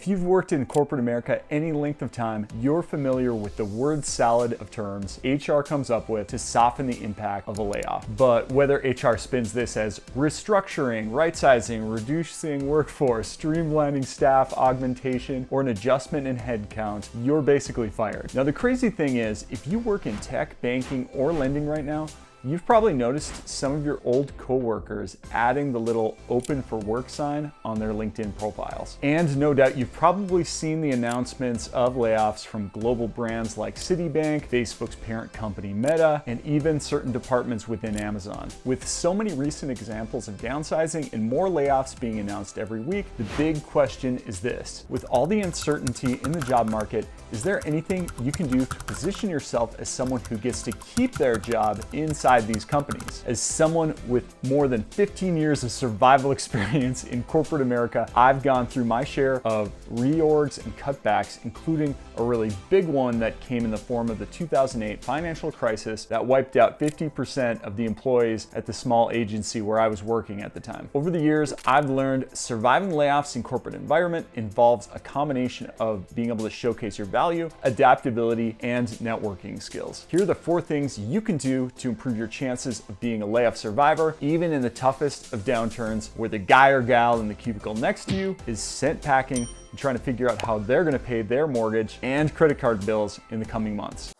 If you've worked in corporate America any length of time, you're familiar with the word salad of terms HR comes up with to soften the impact of a layoff. But whether HR spins this as restructuring, right-sizing, reducing workforce, streamlining staff augmentation, or an adjustment in headcount, you're basically fired. Now, the crazy thing is, if you work in tech, banking, or lending right now, you've probably noticed some of your old coworkers adding the little open for work sign on their LinkedIn profiles. And no doubt you've probably seen the announcements of layoffs from global brands like Citibank, Facebook's parent company Meta, and even certain departments within Amazon. With so many recent examples of downsizing and more layoffs being announced every week, the big question is this: with all the uncertainty in the job market, is there anything you can do to position yourself as someone who gets to keep their job inside these companies? As someone with more than 15 years of survival experience in corporate America, I've gone through my share of reorgs and cutbacks, including a really big one that came in the form of the 2008 financial crisis that wiped out 50% of the employees at the small agency where I was working at the time. Over the years, I've learned surviving layoffs in corporate environment involves a combination of being able to showcase your value, adaptability, and networking skills. Here are the 4 things you can do to improve your chances of being a layoff survivor, even in the toughest of downturns, where the guy or gal in the cubicle next to you is sent packing and trying to figure out how they're going to pay their mortgage and credit card bills in the coming months.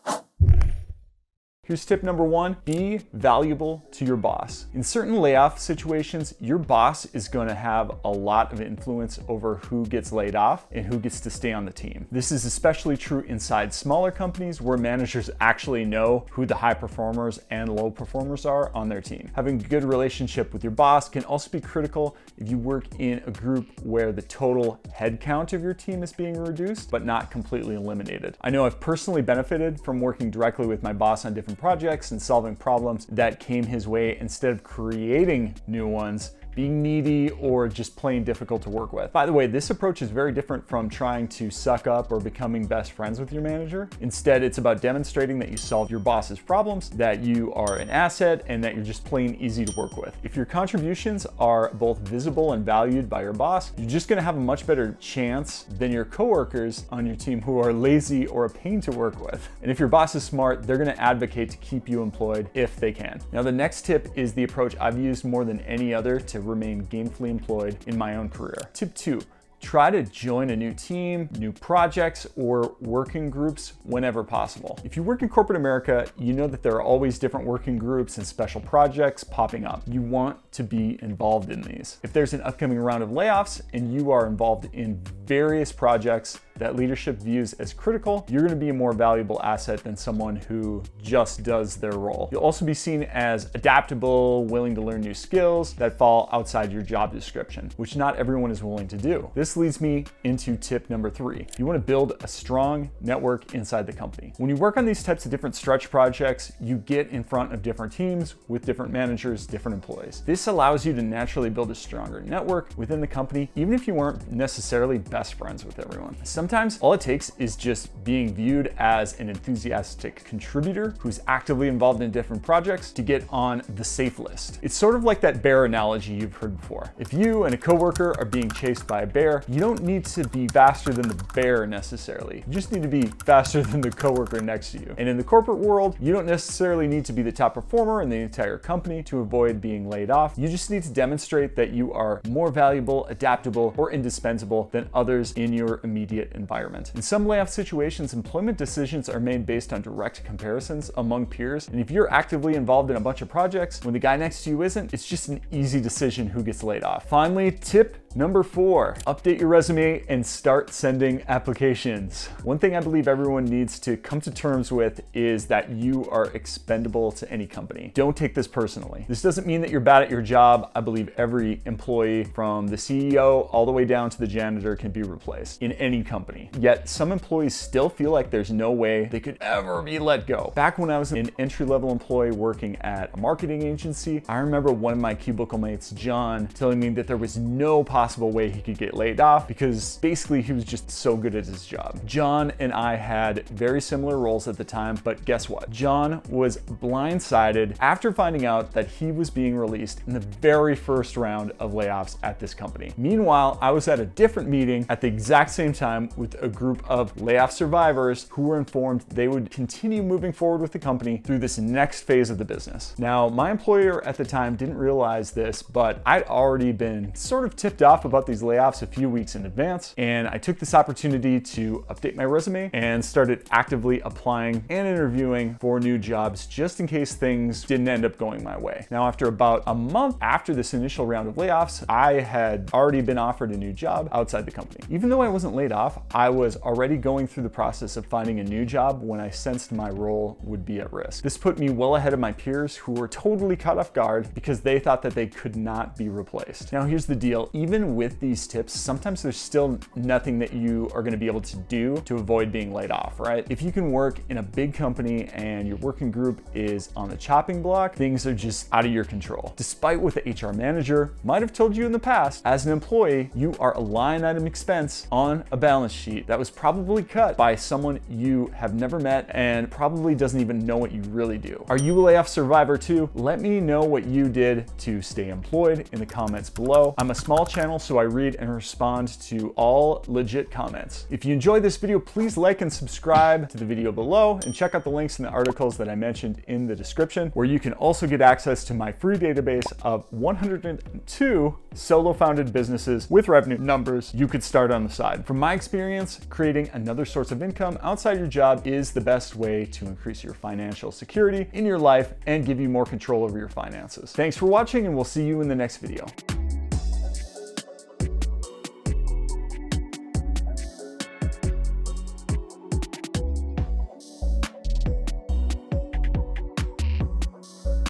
Here's tip number 1, be valuable to your boss. In certain layoff situations, your boss is going to have a lot of influence over who gets laid off and who gets to stay on the team. This is especially true inside smaller companies where managers actually know who the high performers and low performers are on their team. Having a good relationship with your boss can also be critical if you work in a group where the total head count of your team is being reduced, but not completely eliminated. I know I've personally benefited from working directly with my boss on different projects and solving problems that came his way instead of creating new ones, being needy, or just plain difficult to work with. By the way, this approach is very different from trying to suck up or becoming best friends with your manager. Instead, it's about demonstrating that you solve your boss's problems, that you are an asset, and that you're just plain easy to work with. If your contributions are both visible and valued by your boss, you're just gonna have a much better chance than your coworkers on your team who are lazy or a pain to work with. And if your boss is smart, they're gonna advocate to keep you employed if they can. Now, the next tip is the approach I've used more than any other to remain gainfully employed in my own career. Tip 2, try to join a new team, new projects, or working groups whenever possible. If you work in corporate America, you know that there are always different working groups and special projects popping up. You want to be involved in these. If there's an upcoming round of layoffs and you are involved in various projects that leadership views as critical, you're going to be a more valuable asset than someone who just does their role. You'll also be seen as adaptable, willing to learn new skills that fall outside your job description, which not everyone is willing to do. This leads me into tip number 3. You want to build a strong network inside the company. When you work on these types of different stretch projects, you get in front of different teams with different managers, different employees. This allows you to naturally build a stronger network within the company, even if you weren't necessarily best friends with everyone. Sometimes all it takes is just being viewed as an enthusiastic contributor who's actively involved in different projects to get on the safe list. It's sort of like that bear analogy you've heard before. If you and a coworker are being chased by a bear, you don't need to be faster than the bear necessarily. You just need to be faster than the coworker next to you. And in the corporate world, you don't necessarily need to be the top performer in the entire company to avoid being laid off. You just need to demonstrate that you are more valuable, adaptable, or indispensable than others in your immediate environment. In some layoff situations, employment decisions are made based on direct comparisons among peers. And if you're actively involved in a bunch of projects, when the guy next to you isn't, it's just an easy decision who gets laid off. Finally, tip number 4, update your resume and start sending applications. One thing I believe everyone needs to come to terms with is that you are expendable to any company. Don't take this personally. This doesn't mean that you're bad at your job. I believe every employee, from the CEO all the way down to the janitor, can be replaced in any company. Yet some employees still feel like there's no way they could ever be let go. Back when I was an entry-level employee working at a marketing agency, I remember one of my cubicle mates, John, telling me that there was no possibility possible way he could get laid off because basically he was just so good at his job. John and I had very similar roles at the time, but guess what? John was blindsided after finding out that he was being released in the very first round of layoffs at this company. Meanwhile, I was at a different meeting at the exact same time with a group of layoff survivors who were informed they would continue moving forward with the company through this next phase of the business. Now, my employer at the time didn't realize this, but I'd already been sort of tipped off about these layoffs a few weeks in advance, and I took this opportunity to update my resume and started actively applying and interviewing for new jobs just in case things didn't end up going my way. Now, after about a month after this initial round of layoffs, I had already been offered a new job outside the company. Even though I wasn't laid off, I was already going through the process of finding a new job when I sensed my role would be at risk. This put me well ahead of my peers who were totally caught off guard because they thought that they could not be replaced. Now, here's the deal. Even with these tips, sometimes there's still nothing that you are going to be able to do to avoid being laid off, right? If you can work in a big company and your working group is on the chopping block, things are just out of your control. Despite what the HR manager might have told you in the past, as an employee, you are a line item expense on a balance sheet that was probably cut by someone you have never met and probably doesn't even know what you really do. Are you a layoff survivor too? Let me know what you did to stay employed in the comments below. I'm a small channel, so I read and respond to all legit comments. If you enjoyed this video, please like and subscribe to the video below and check out the links in the articles that I mentioned in the description, where you can also get access to my free database of 102 solo founded businesses with revenue numbers you could start on the side. From my experience, creating another source of income outside your job is the best way to increase your financial security in your life and give you more control over your finances. Thanks for watching, and we'll see you in the next video.